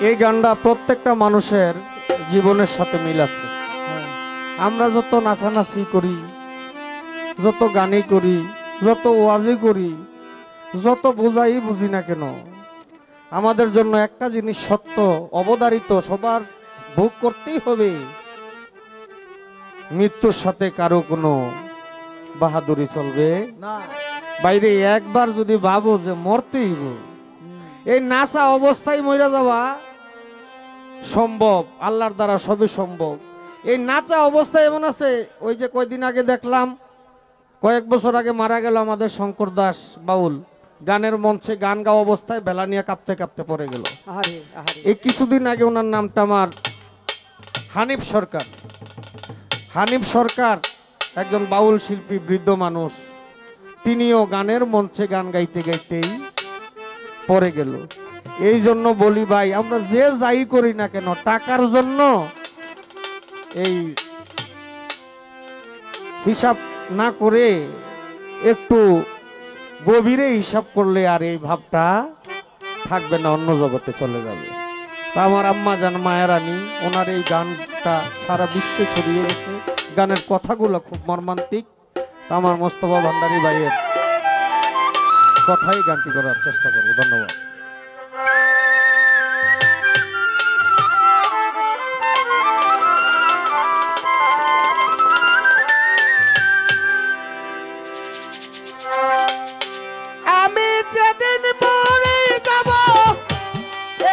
এই গানটা প্রত্যেকটা মানুষের জীবনের সাথে মিল আছে। আমরা যত নাচানাচি করি, যত গানই করি, যত ওয়াজই করি, যত বোঝাই বুঝি না কেন, আমাদের জন্য একটা জিনিস সত্য অবধারিত, সবার ভোগ করতেই হবে। মৃত্যুর সাথে কারো কোনো বাহাদুরি চলবে না। বাইরে একবার যদি ভাবো যে মরতেই এই নাচা অবস্থায় মরে যাওয়া সম্ভব, আল্লাহর দ্বারা সবই সম্ভব। এই নাচা অবস্থায় এমন আছে, ওই যে কয়দিন আগে দেখলাম, কয়েক বছর আগে মারা গেল আমাদের শঙ্কর দাস বাউল, গানের মঞ্চে গান গাওয়া অবস্থায় বেলা নিয়ে কাঁপতে কাঁপতে পড়ে গেল। এই কিছুদিন আগে ওনার নামটা আমার হানিফ সরকার। হানিফ সরকার একজন বাউল শিল্পী, বৃদ্ধ মানুষ, তিনিও গানের মঞ্চে গান গাইতে গাইতেই পড়ে গেল। এই জন্য বলি ভাই, আমরা যে যাই করি না কেন, টাকার জন্য এই হিসাব না করে একটু গভীরে হিসাব করলে আর এই ভাবটা থাকবে না, অন্য জগতে চলে যাবে। তা আমার আম্মা জান মায়ারানী, ওনার এই গানটা সারা বিশ্বে ছড়িয়ে গেছে। গানের কথাগুলো খুব মর্মান্তিক। তা আমার মোস্তফা ভান্ডারী ভাইয়ের কথাই গানটি করার চেষ্টা করব। ধন্যবাদ। আমি যেদিন মরে যাব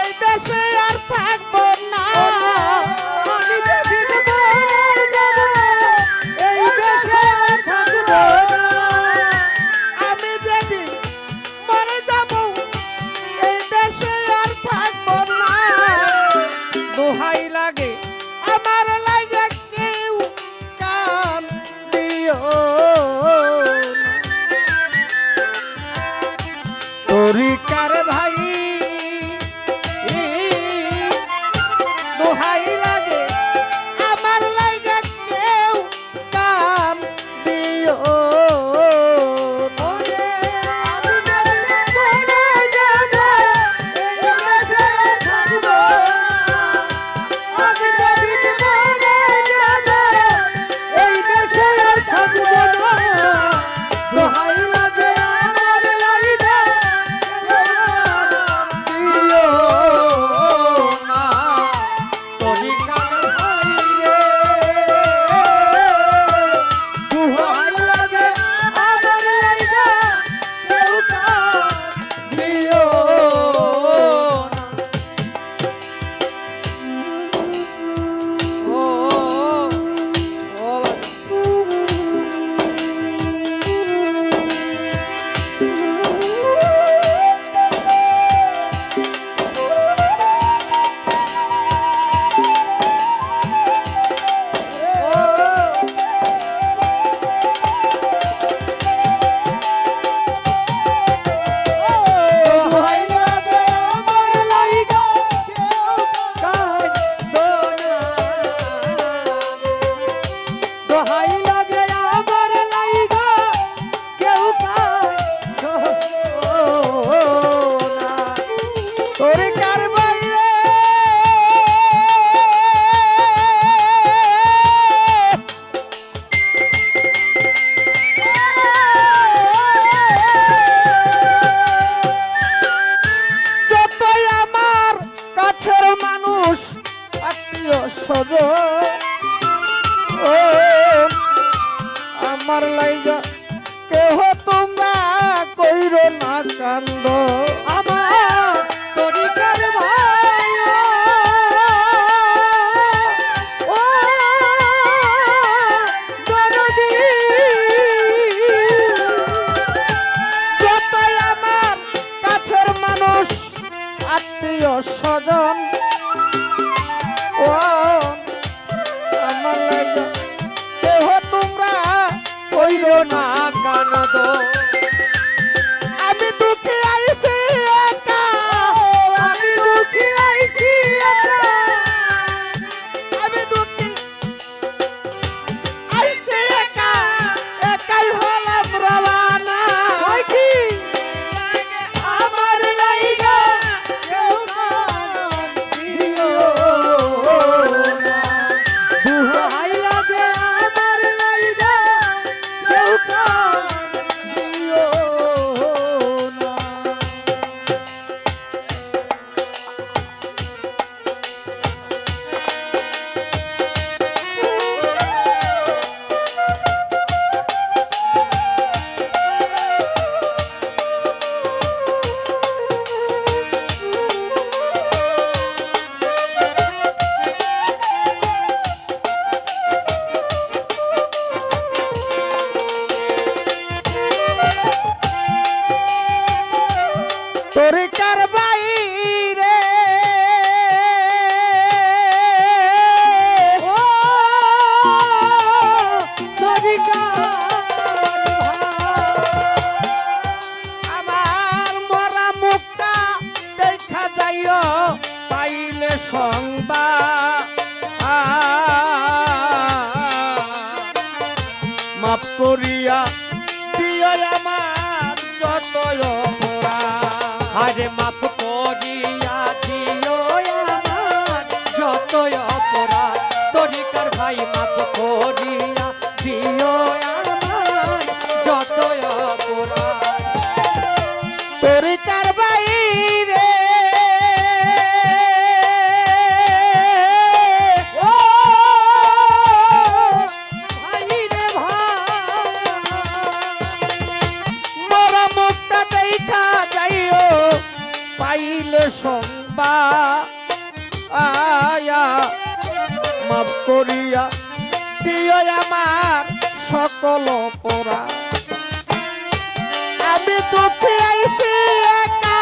এই দেশে আর থাকবো না। আমি যেদিন মরে যাব এই দেশে আর থাকবো না। আমি যেদিন মরে যাব এই দেশে আর থাকবো না। দোহাই লাগে আমার লাগে কেউ কান দিও তরিকার ভাই, দোহাই লাগে আমার লাগে কেউ কান দিও। আমার লাইগা কেহ তোমরা কইরো না কান্দ। আমার তরিকার ভাই ও দরদি, যতই আমার কাছের মানুষ আত্মীয় স্বজন ও আমার লাইগা কেহ তোমরা কইরো না কান্দ। আমি দুঃখে আইছি একা, আমি দুঃখে আইছি একা, আমি দুঃখে আইছি একা, একাই হলাম রওয়ানা। কি আমার লাইগা কেউ কান যাইও পাইলে সংবাদ মাফ করিয়া দিও আমার যত অপরাধ আরে মাফ করিয়া দিও আমার যত অপরাধ তরিকার ভাই মাফ করিয়া দিও আমার যত অপরাধ তরিকার বাইরে ও ভাই রে ভাই মোরা মুখটা দেখা যাইও পাইলে সংবাদ মাফ করিয়া দিও আমার সকল অপরাধ আমি দুঃখে আইছি একা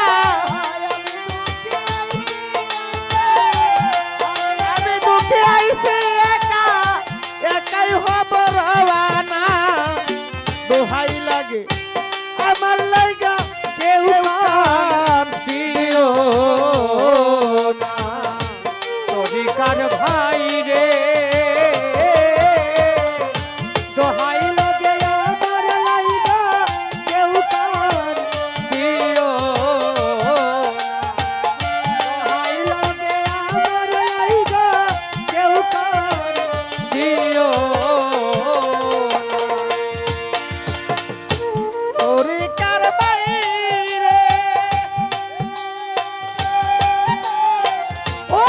আমি দুঃখে আইছি একা একাই হব রওয়ানা দোহাই লাগে আমার লাগা কেউ কান দিও না তরিকার ভাই রে দোহাই লগে আমার লাইগা কেউ কান দিও না দোহাই লগে আমার লাইগা কেউ কান দিও তরিকার বাইরে ও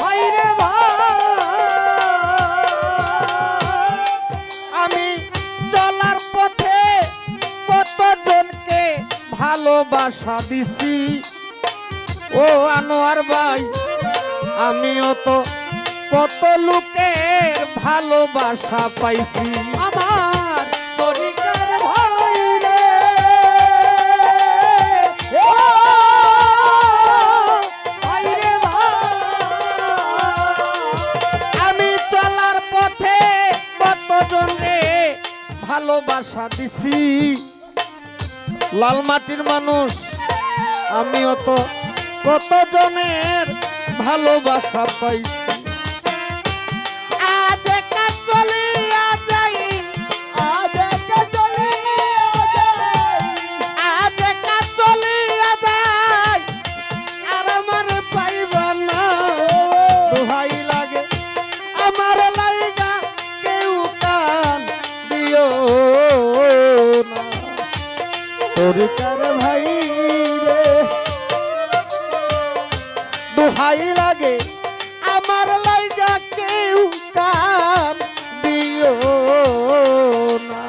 ভাই রে ভাই আমি চলার পথে কতজনকে ভালোবাসা দিছি ও আনোয়ার ভাই আমিও তো কত লোকের ভালোবাসা পাইছি আমার তরিকার ভাই রে ও ভাই রে ভাই আমি চলার পথে কতজনকে ভালোবাসা দিছি লাল মাটির মানুষ আমিও তো কতজনের ভালোবাসা পাইছি আজ একা চলিয়া যাই আজ একা চলিয়া যাই আজ একা চলিয়া যাই আর আমার পাইবা না দোহাই লাগে আমার লাইগা কেউ কান দিও না তরিকার ভাই রে দোহাই লাগে আমার লাইগা কেউ কান দিও না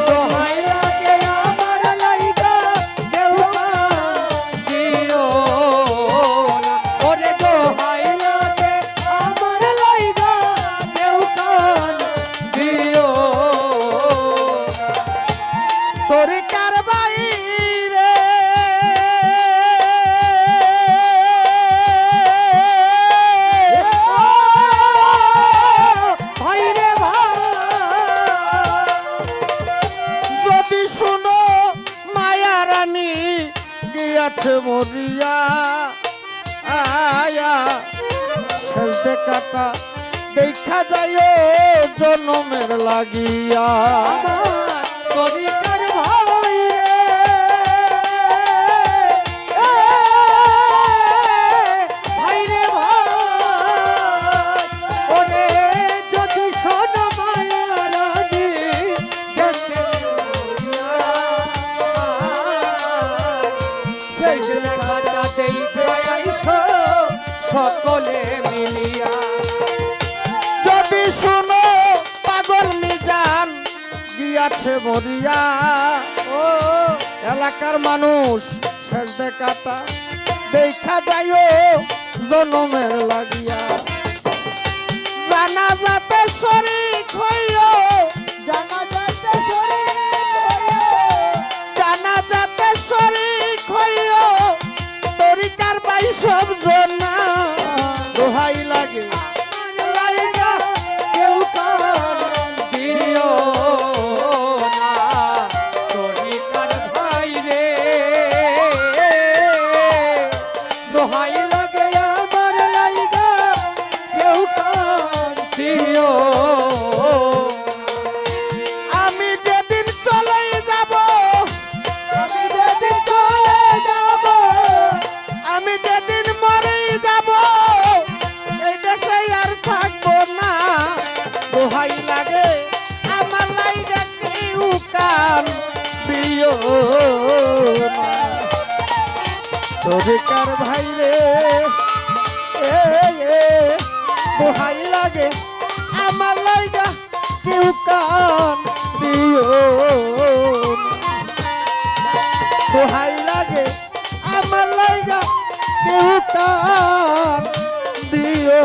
দোহাই লাগে আমার লাইগা কেউ কান দিও না ওরে দোহাই লাগে আমার লাইগা কেউ কান দিও না তরিকার বাইরে ভাই রে ভাই যদি শুনো মায়া রানী গিয়াছে মরিয়া আয়া শেষ দেখাটা দেখা যায় জনমের লাগিয়া আমার তরিকার ভাই রে ভাই রে ভাই ওরে যদি শোনো মায়া রানী গেছে মরিয়া আছে মরিয়া ও এলাকার মানুষ শেষ দেখাটা দেখা যাইও জনমের লাগিয়া জানা যাতে শরীক হইও জানা যাতে শরীর হইও, জানা যাতে শরীক হইও তরিকার ভাই সব জনা দোহাই লাগে আমার লাইগা কেউ কান দিও না, তরিকার ভাই রে। দোহাই লাগে আমার লাইগা কেউ কান দিও আমি যেদিন চলে যাব আমি যেদিন চলে যাব, আমি যেদিন মরে যাব এই দেশে আর থাকবো না দোহাই লাগে আমার লাইগা কেউ কান দিও না তরিকার ভাই রে এ দোহাই লাগে আমার লাইগা কেউ কান দিও না দোহাই লাগে আমার লাইগা কেউ কান দিও